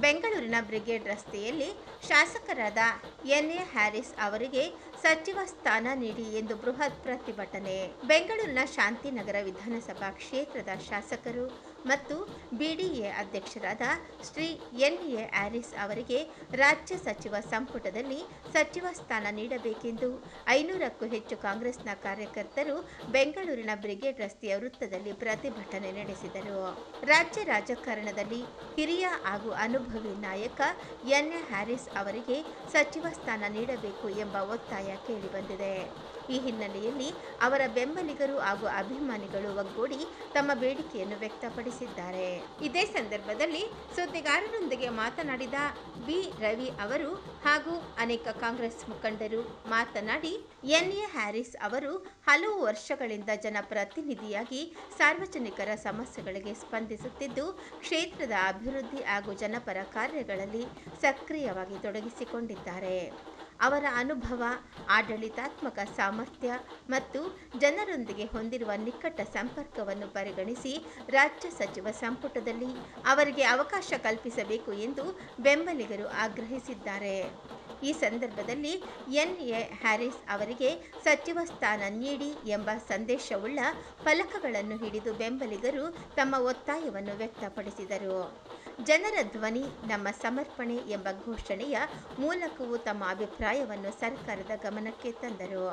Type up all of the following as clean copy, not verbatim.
ಬೆಂಗಳೂರಿನ ಬ್ರಿಗೇಡ್ ರಸ್ತೆಯಲ್ಲಿ ಶಾಸಕರಾದ ಎನ್.ಎ. ಹ್ಯಾರಿಸ್ ಅವರಿಗೆ ಸಚಿವ ಸ್ಥಾನ ನೀಡಿ ಎಂದು ಬೃಹತ್ ಪ್ರತಿಭಟನೆ. ಬೆಂಗಳೂರಿನ ಶಾಂತಿನಗರ ವಿಧಾನಸಭಾ ಕ್ಷೇತ್ರದ ಶಾಸಕರು ಮತ್ತು ಬಿಡಿಎ ಅಧ್ಯಕ್ಷರಾದ ಶ್ರೀ ಎನ್.ಎ. ಹ್ಯಾರಿಸ್ ಅವರಿಗೆ ರಾಜ್ಯ ಸಚಿವ ಸಂಪುಟದಲ್ಲಿ ಸಚಿವ ಸ್ಥಾನ ನೀಡಬೇಕೆಂದು 500ಕ್ಕೂ ಹೆಚ್ಚು ಕಾಂಗ್ರೆಸ್ನ ಕಾರ್ಯಕರ್ತರು ಬೆಂಗಳೂರಿನ ಬ್ರಿಗೇಡ್ ರಸ್ತೆಯ ವೃತ್ತದಲ್ಲಿ ಪ್ರತಿಭಟನೆ ನಡೆಸಿದರು. ರಾಜ್ಯ ರಾಜಕಾರಣದಲ್ಲಿ ಹಿರಿಯ ಹಾಗೂ ಅನುಭವಿ ನಾಯಕ ಎನ್.ಎ. ಹ್ಯಾರಿಸ್ ಅವರಿಗೆ ಸಚಿವ ಸ್ಥಾನ ನೀಡಬೇಕು ಎಂಬ ಒತ್ತಾಯ ಕೇಳಿಬಂದಿದೆ. ಈ ಹಿನ್ನೆಲೆಯಲ್ಲಿ ಅವರ ಬೆಂಬಲಿಗರು ಹಾಗೂ ಅಭಿಮಾನಿಗಳು ಒಗ್ಗೂಡಿ ತಮ್ಮ ಬೇಡಿಕೆಯನ್ನು ವ್ಯಕ್ತಪಡಿಸಿದ್ದಾರೆ. ಇದೇ ಸಂದರ್ಭದಲ್ಲಿ ಸುದ್ದಿಗಾರರೊಂದಿಗೆ ಮಾತನಾಡಿದ ಬಿ. ರವಿ ಅವರು ಹಾಗೂ ಅನೇಕ ಕಾಂಗ್ರೆಸ್ ಮುಖಂಡರು ಮಾತನಾಡಿ, ಎನ್.ಎ. ಹ್ಯಾರಿಸ್ ಅವರು ಹಲವು ವರ್ಷಗಳಿಂದ ಜನಪ್ರತಿನಿಧಿಯಾಗಿ ಸಾರ್ವಜನಿಕರ ಸಮಸ್ಯೆಗಳಿಗೆ ಸ್ಪಂದಿಸುತ್ತಿದ್ದು, ಕ್ಷೇತ್ರದ ಅಭಿವೃದ್ಧಿ ಹಾಗೂ ಜನಪರ ಕಾರ್ಯಗಳಲ್ಲಿ ಸಕ್ರಿಯವಾಗಿ ತೊಡಗಿಸಿಕೊಂಡಿದ್ದಾರೆ. ಅವರ ಅನುಭವ, ಆಡಳಿತಾತ್ಮಕ ಸಾಮರ್ಥ್ಯ ಮತ್ತು ಜನರೊಂದಿಗೆ ಹೊಂದಿರುವ ನಿಕಟ ಸಂಪರ್ಕವನ್ನು ಪರಿಗಣಿಸಿ ರಾಜ್ಯ ಸಚಿವ ಸಂಪುಟದಲ್ಲಿ ಅವರಿಗೆ ಅವಕಾಶ ಕಲ್ಪಿಸಬೇಕು ಎಂದು ಬೆಂಬಲಿಗರು ಆಗ್ರಹಿಸಿದ್ದಾರೆ. ಈ ಸಂದರ್ಭದಲ್ಲಿ ಎನ್.ಎ. ಹ್ಯಾರಿಸ್ ಅವರಿಗೆ ಸಚಿವ ಸ್ಥಾನ ನೀಡಿ ಎಂಬ ಸಂದೇಶವುಳ್ಳ ಫಲಕಗಳನ್ನು ಹಿಡಿದು ಬೆಂಬಲಿಗರು ತಮ್ಮ ಒತ್ತಾಯವನ್ನು ವ್ಯಕ್ತಪಡಿಸಿದರು. ಜನರ ಧ್ವನಿ ನಮ್ಮ ಸಮರ್ಪಣೆ ಎಂಬ ಘೋಷಣೆಯ ಮೂಲಕವೂ ತಮ್ಮ ಅಭಿಪ್ರಾಯವನ್ನು ಸರ್ಕಾರದ ಗಮನಕ್ಕೆ ತಂದರು.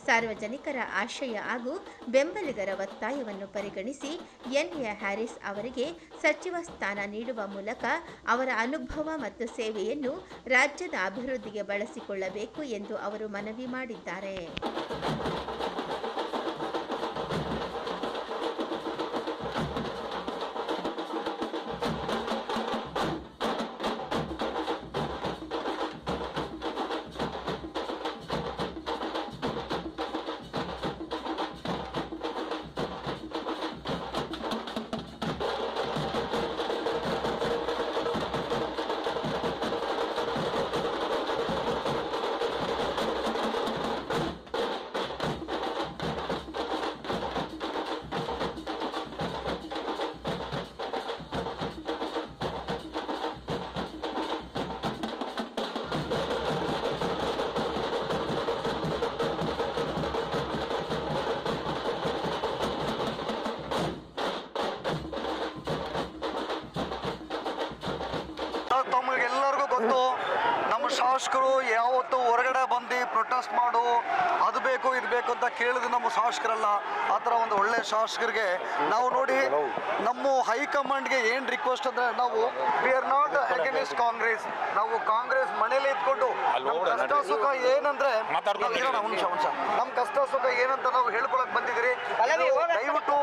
ಸಾರ್ವಜನಿಕರ ಆಶಯ ಹಾಗೂ ಬೆಂಬಲಿಗರ ಒತ್ತಾಯವನ್ನು ಪರಿಗಣಿಸಿ ಎನ್.ಎ. ಹ್ಯಾರಿಸ್ ಅವರಿಗೆ ಸಚಿವ ಸ್ಥಾನ ನೀಡುವ ಮೂಲಕ ಅವರ ಅನುಭವ ಮತ್ತು ಸೇವೆಯನ್ನು ರಾಜ್ಯದ ಅಭಿವೃದ್ಧಿಗೆ ಬಳಸಿಕೊಳ್ಳಬೇಕು ಎಂದು ಅವರು ಮನವಿ ಮಾಡಿದ್ದಾರೆ. ತಮಗೆಲ್ಲರಿಗೂ ಗೊತ್ತು, ನಮ್ಮ ಶಾಸಕರು ಯಾವತ್ತೂ ಹೊರಗಡೆ ಬಂದು ಪ್ರೊಟೆಸ್ಟ್ ಮಾಡು, ಅದು ಬೇಕು ಇದು ಬೇಕು ಅಂತ ಕೇಳಿದ್ರೆ ನಮ್ಮ ಶಾಸಕರಲ್ಲ. ಆ ಥರ ಒಂದು ಒಳ್ಳೆ ಶಾಸಕರಿಗೆ ನಾವು ನೋಡಿ, ನಮ್ಮ ಹೈಕಮಾಂಡ್ಗೆ ಏನು ರಿಕ್ವೆಸ್ಟ್ ಅಂದರೆ, ನಾವು we are not against Congress. ನಾವು ಕಾಂಗ್ರೆಸ್ ಮನೇಲಿ ಇದ್ಕೊಂಡು ನಮ್ಮ ಕಷ್ಟ ಸುಖ ಏನಂದ್ರೆ, ನಮ್ಮ ಕಷ್ಟ ಸುಖ ಏನಂತ ನಾವು ಹೇಳ್ಕೊಳಕ್ ಬಂದಿದ್ದೀರಿ. ದಯವಿಟ್ಟು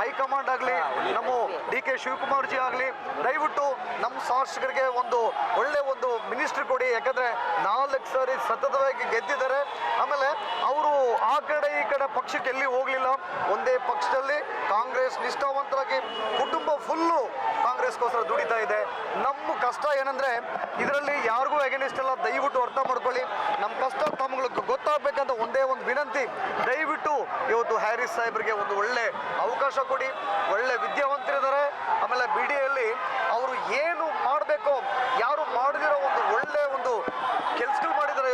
ಹೈಕಮಾಂಡ್ ಆಗಲಿ, ನಮ್ಮ ಡಿ.ಕೆ. ಶಿವಕುಮಾರ್ ಜಿ ಆಗಲಿ, ದಯವಿಟ್ಟು ನಮ್ಮ ಶಾಸಕರಿಗೆ ಒಂದು ಒಳ್ಳೆ ಒಂದು ಮಿನಿಸ್ಟ್ರಿ ಕೊಡಿ. ಯಾಕಂದ್ರೆ 4 ಸಾರಿ ಸತತವಾಗಿ ಗೆದ್ದಿದ್ದಾರೆ. ಆಮೇಲೆ ಅವರು ಆ ಕಡೆ ಈ ಕಡೆ ಪಕ್ಷಕ್ಕೆ ಎಲ್ಲಿ ಹೋಗ್ಲಿಲ್ಲ, ಒಂದೇ ಪಕ್ಷದಲ್ಲಿ ಕಾಂಗ್ರೆಸ್ ನಿಷ್ಠಾವಂತರಾಗಿ ಕುಟುಂಬ ಫುಲ್ಲು ಕಾಂಗ್ರೆಸ್ಗೋಸ್ಕರ ದುಡಿತಾ ಇದೆ. ನಮ್ಮ ಕಷ್ಟ ಏನಂದ್ರೆ, ಇದರಲ್ಲಿ ಯಾರಿಗೂ ಅಗೇನಿಸ್ಟ್ ಇಲ್ಲ, ದಯವಿಟ್ಟು ಅರ್ಥ ಮಾಡ್ಕೊಳ್ಳಿ. ನಮ್ಮ ಕಷ್ಟ ತಮ್ಗಳಿಗೆ ಗೊತ್ತಾಗಬೇಕಂತ ಒಂದೇ ಒಂದು ವಿನಂತಿ, ದಯವಿಟ್ಟು ಇವತ್ತು ಹ್ಯಾರಿಸ್ ಸಾಹೇಬ್ರಿಗೆ ಒಂದು ಒಳ್ಳೆ ಅವಕಾಶ ಕೊಡಿ. ಒಳ್ಳೆ ವಿದ್ಯಾವಂತರಿದ್ದಾರೆ. ಆಮೇಲೆ ಬಿಡಿಯಲ್ಲಿ ಅವರು ಏನು ಮಾಡಬೇಕು, ಯಾರು ಮಾಡದಿರೋ ಒಂದು ಒಳ್ಳೆ ಒಂದು ಕೆಲಸಗಳು ಮಾಡಿದ್ದಾರೆ.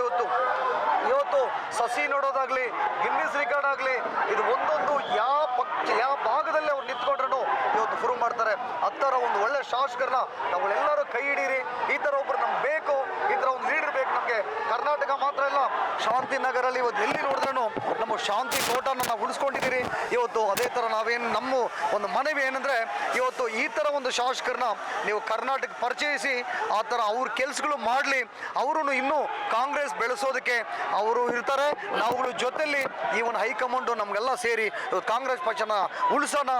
ಇವತ್ತು ಸಸಿ ನೋಡೋದಾಗ್ಲಿ, ಗಿನ್ನಿಸ್ ರೆಕಾರ್ಡ್ ಆಗಲಿ, ಇದು ಒಂದೊಂದು ಯಾವ ಭಾಗದಲ್ಲಿ ಅವ್ರು ನಿಂತ್ಕೊಂಡ್ರು ಇವತ್ತು ಪ್ರೂವ್ ಮಾಡ್ತಾರೆ. ಆ ಥರ ಒಂದು ಒಳ್ಳೆ ಶಾಸಕರನ್ನ ನಾವೆಲ್ಲರೂ ಕೈ ಹಿಡೀರಿ. ಈ ಥರ ಒಬ್ರು ನಮ್ಗೆ ಬೇಕು, ಈ ಥರ ಒಂದು ಲೀಡರ್ ಬೇಕು ನಮಗೆ. ಕರ್ನಾಟಕ ಮಾತ್ರ ಇಲ್ಲ, ಶಾಂತಿನಗರಲ್ಲಿ ಇವತ್ತು ಎಲ್ಲಿ ನೋಡಿದ್ರೂ ನಮ್ಮ ಶಾಂತಿ ತೋಟನ ನಾವು ಉಳಿಸ್ಕೊಂಡಿದ್ದೀರಿ. ಇವತ್ತು ಅದೇ ಥರ ನಾವೇನು ನಮ್ಮ ಒಂದು ಮನವಿ ಏನಂದರೆ, ಇವತ್ತು ಈ ಥರ ಒಂದು ಶಾಸಕರನ್ನ ನೀವು ಕರ್ನಾಟಕ ಪರಿಚಯಿಸಿ, ಆ ಥರ ಅವ್ರ ಕೆಲಸಗಳು ಮಾಡಲಿ. ಅವರು ಇನ್ನೂ ಕಾಂಗ್ರೆಸ್ ಬೆಳೆಸೋದಕ್ಕೆ ಅವರು ಇರ್ತಾರೆ. ನಾವುಗಳು ಜೊತೆಯಲ್ಲಿ ಈ ಒಂದು ಹೈಕಮಾಂಡು ನಮಗೆಲ್ಲ ಸೇರಿ ಕಾಂಗ್ರೆಸ್ ಪಕ್ಷನ ಉಳಿಸೋಣ.